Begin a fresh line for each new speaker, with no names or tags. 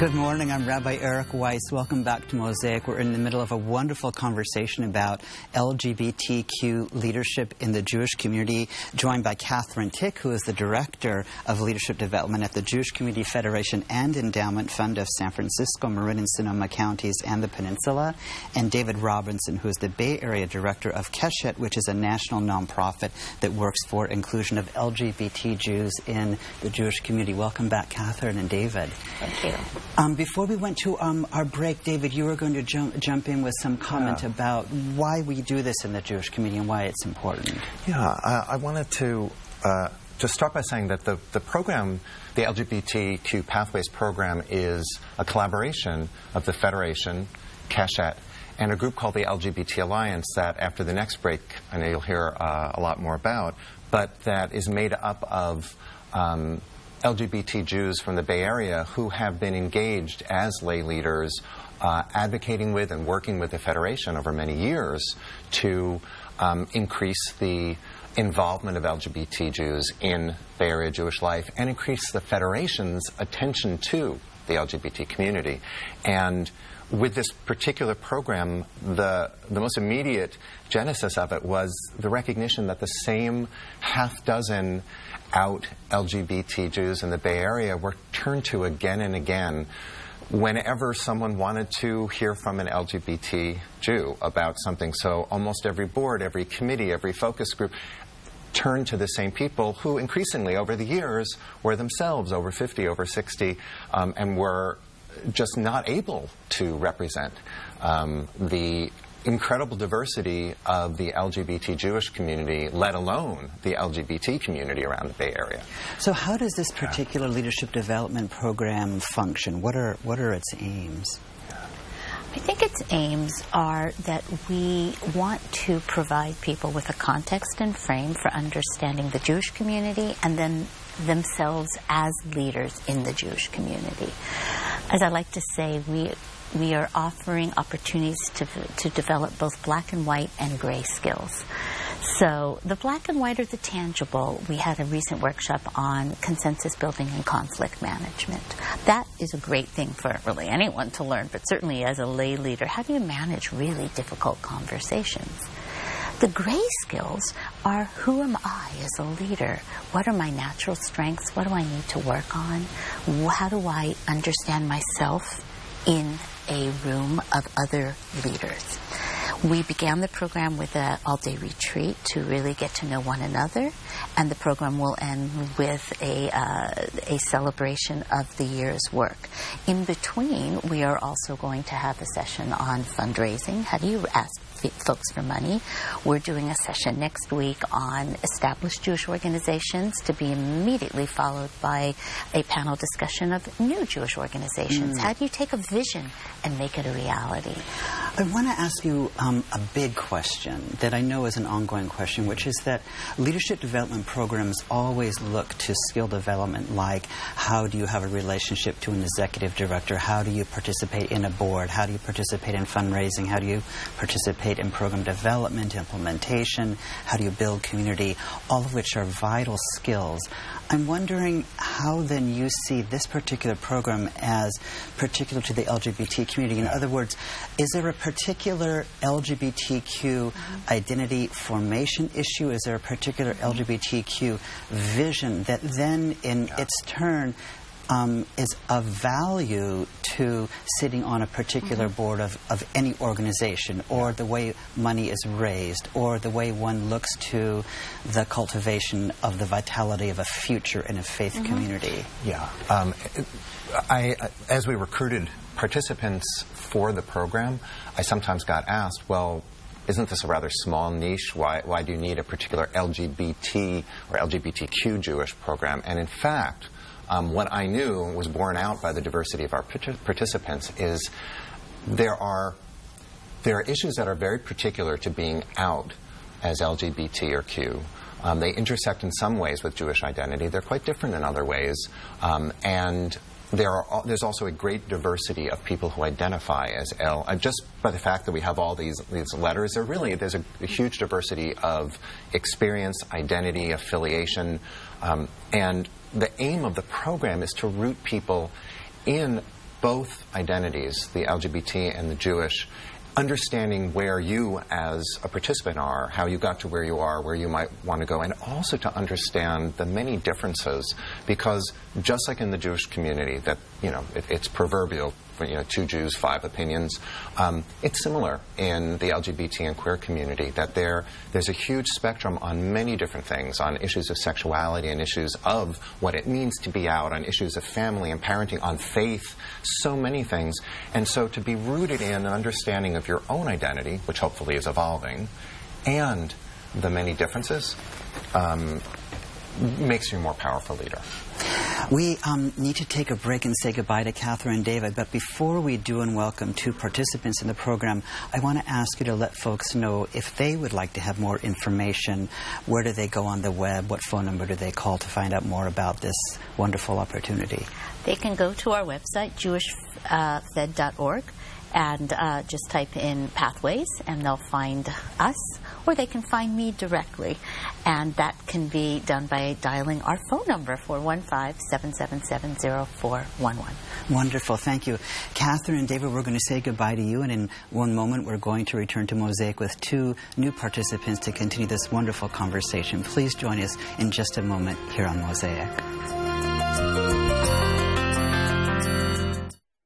Good morning. I'm Rabbi Eric Weiss. Welcome back to Mosaic. We're in the middle of a wonderful conversation about LGBTQ leadership in the Jewish community, joined by Catherine Tick, who is the Director of Leadership Development at the Jewish Community Federation and Endowment Fund of San Francisco, Marin and Sonoma counties, and the Peninsula, and David Robinson, who is the Bay Area Director of Keshet, which is a national nonprofit that works for inclusion of LGBT Jews in the Jewish community. Welcome back, Catherine and David.
Thank you.
Before we went to our break, David, you were going to jump in with some comment about why we do this in the Jewish community and why it's important.
Yeah, I wanted to start by saying that the program, the LGBTQ Pathways program, is a collaboration of the Federation, Keshet, and a group called the LGBT Alliance that after the next break, I know you'll hear a lot more about, but that is made up of LGBT Jews from the Bay Area who have been engaged as lay leaders, advocating with and working with the Federation over many years to increase the involvement of LGBT Jews in Bay Area Jewish life and increase the Federation's attention to the LGBT community. And with this particular program, the most immediate genesis of it was the recognition that the same half-dozen out LGBT Jews in the Bay Area were turned to again and again whenever someone wanted to hear from an LGBT Jew about something. So almost every board, every committee, every focus group turned to the same people who increasingly over the years were themselves over 50, over 60, and were just not able to represent the incredible diversity of the LGBT Jewish community, let alone the LGBT community around the Bay Area.
So how does this particular leadership development program function? What are its aims?
I think its aims are that we want to provide people with a context and frame for understanding the Jewish community and then themselves as leaders in the Jewish community. As I like to say, we are offering opportunities to develop both black and white and gray skills. So the black and white are the tangible. We had a recent workshop on consensus building and conflict management. That is a great thing for really anyone to learn, but certainly as a lay leader, how do you manage really difficult conversations? The gray skills are, who am I as a leader? What are my natural strengths? What do I need to work on? How do I understand myself in a room of other leaders? We began the program with an all-day retreat to really get to know one another, and the program will end with a celebration of the year's work. In between, we are also going to have a session on fundraising. How do you ask folks for money? We're doing a session next week on established Jewish organizations, to be immediately followed by a panel discussion of new Jewish organizations. How do you take a vision and make it a reality?
I want to ask you a big question that I know is an ongoing question, which is that leadership development programs always look to skill development, like how do you have a relationship to an executive director, how do you participate in a board, how do you participate in fundraising, how do you participate in program development, implementation, how do you build community, all of which are vital skills. I'm wondering how then you see this particular program as particular to the LGBT community. In other words, is there a particular LGBTQ identity formation issue? Is there a particular LGBTQ vision that then in its turn is of value to sitting on a particular board of any organization, or the way money is raised, or the way one looks to the cultivation of the vitality of a future in a faith community?
Yeah. As we recruited participants for the program, I sometimes got asked, well, isn't this a rather small niche? Why do you need a particular LGBT or LGBTQ Jewish program? And in fact, what I knew was borne out by the diversity of our participants is there are issues that are very particular to being out as LGBT or Q. They intersect in some ways with Jewish identity. They're quite different in other ways. And there's also a great diversity of people who identify as L. Just by the fact that we have all these letters, there's a huge diversity of experience, identity, affiliation, and the aim of the program is to root people in both identities, the LGBT and the Jewish, understanding where you as a participant are, how you got to where you are, where you might want to go, and also to understand the many differences, because just like in the Jewish community, that, you know, it's proverbial, you know, 2 Jews, 5 opinions. It's similar in the LGBT and queer community, that there's a huge spectrum on many different things, on issues of sexuality and issues of what it means to be out, on issues of family and parenting, on faith, so many things. And so to be rooted in an understanding of your own identity, which hopefully is evolving, and the many differences, makes you a more powerful leader.
We need to take a break and say goodbye to Catherine and David, but before we do and welcome 2 participants in the program, I want to ask you to let folks know if they would like to have more information, where do they go on the web, what phone number do they call to find out more about this wonderful opportunity?
They can go to our website, jewishfed.org, and just type in Pathways, and they'll find us, or they can find me directly. And that can be done by dialing our phone number, 415-777-0411.
Wonderful. Thank you. Catherine and David, we're going to say goodbye to you, and in one moment we're going to return to Mosaic with 2 new participants to continue this wonderful conversation. Please join us in just a moment here on Mosaic.